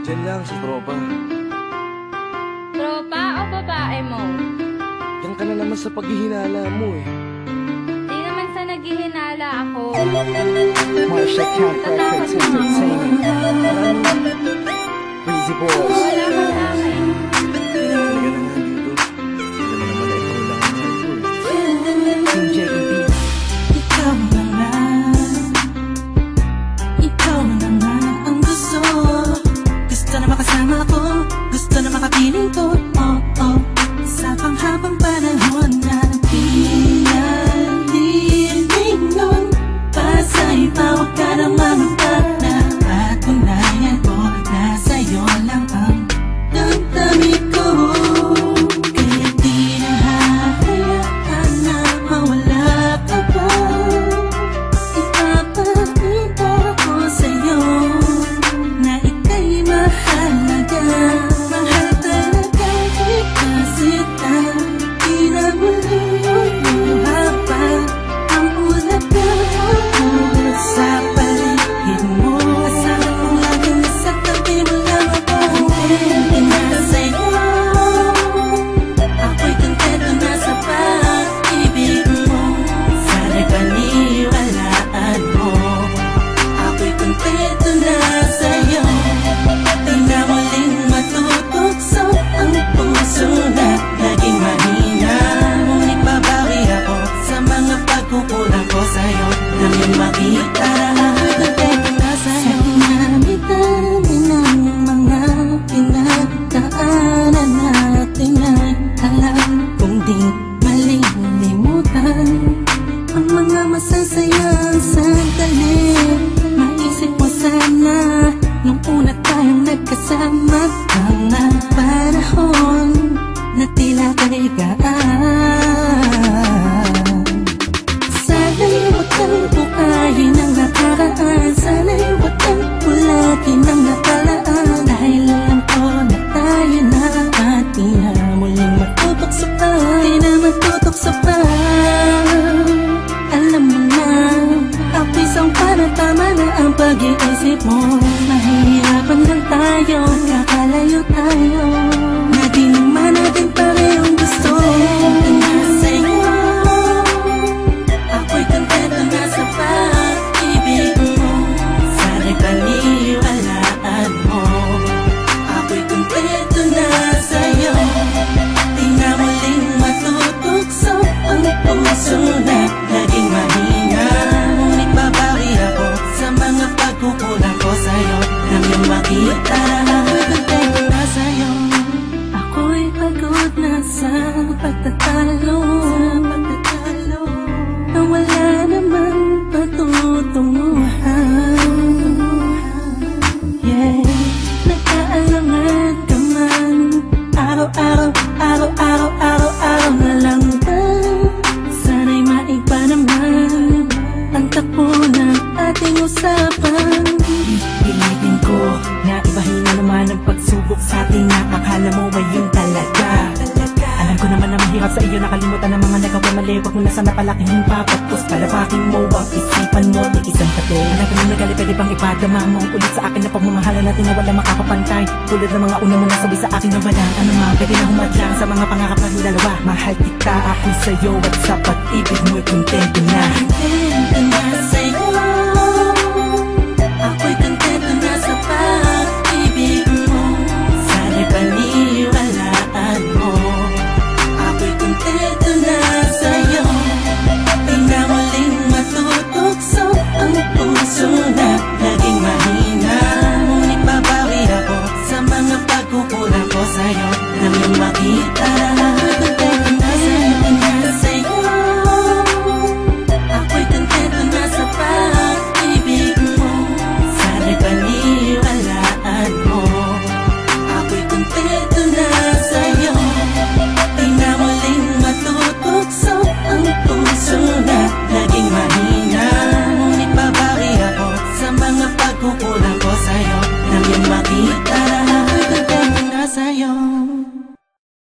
Diyan lang sa tropa. Tropa o babae mo? Yan ka na naman sa paghihinala mo eh. Di naman sa naghihinala ako. Marshall Camp Records Entertainment. Breezy Boys. Wala ka sa akin. Talaga na nga dito. Alam mo naman na ikaw lang ang mahal ko eh. Team JEB. Ikaw na nga. Ikaw na nga ang gusto. Gusto na makasama ko. Gusto na makapiling ko. Oh, oh. Sa panghabang panahon na pinaliling nun. Pasa'y tawag ka na manutag na patunayan ko na sa'yo lang ang damdamin ko. Kaya di na hahayaan na mawala ka pa. Ipapakita ko sa'yo na ika'y mahalaga. Mahal talaga kasi di na muli haba ang ulaga sa paligid mo. Kasama ko lagi nasa tabi mo lang ako. Hindi na sa'yo. Ako'y kontento na sa pag-ibig mo. Sana'y paniwalaan mo. Ako'y kontento na sa'yo. Di na muling matutukso ang puso na naging mahina. Ngunit babawi ako sa mga pagkukulang ko sa'yo. Nang yung makita na ako'y kontento na sa'yo. Sa dinami-dami ng mga pinagdaanan natin ay alam kong di malilimutan ang mga masasayang sandali. Maisip mo sana nung una tayong nagkasama, mga panahon na tila kay gaan. Sana'y huwag kang bukayin ang nakaraan. Sana'y huwag kang ulatin ang nakalaan. Dahil alam ko na tayo na at di na muling matutok sa pa. Di na matutok sa pa. Alam mo na, ako'y sangpa na tama na ang pag-iisip mo. Mahihirapan lang tayo, kakalayo tayo, na di naman natin parehong gusto. Na sa'yo, ako'y kontento na sa pag-ibig mo. Sana'y paniwalaan mo. Ako'y kontento na sa'yo. Di na muling matutukso ang puso na naging mahina. Ngunit babawi ako sa mga pagkukulang ko sa'yo. Nang yung makita na ako'y kontento na sa'yo. Ako'y pagod na sa pagtatalo, na wala namang patutunguhan. Yeah, nagkaalangan ka man. Araw-araw, araw-araw, araw-araw na lang ba? Sana'y maiba naman ang takbo ng ating usapan. Pilitin ko na ibahin na naman ang pagsubok sa ating nakakala mo ba yun talaga? Alam ko naman na mahirap sa iyo nakalimutan ang mga nagawa mali. Huwag mo na sana palaking papagpos. Palabakin mo ang isipan mo, tikisan pa to. Alam ko na nagali, pwede bang ipadama mo ulit sa akin na pagmamahala natin na wala makakapantay. Tulad ng mga una mo nasabi sa akin na walang ano nga, pwede na humadlang sa mga pangarap natin dalawa. Mahal kita, ako sa'yo at sa pag-ibig mo'y kontento na. Kontento na sa'yo.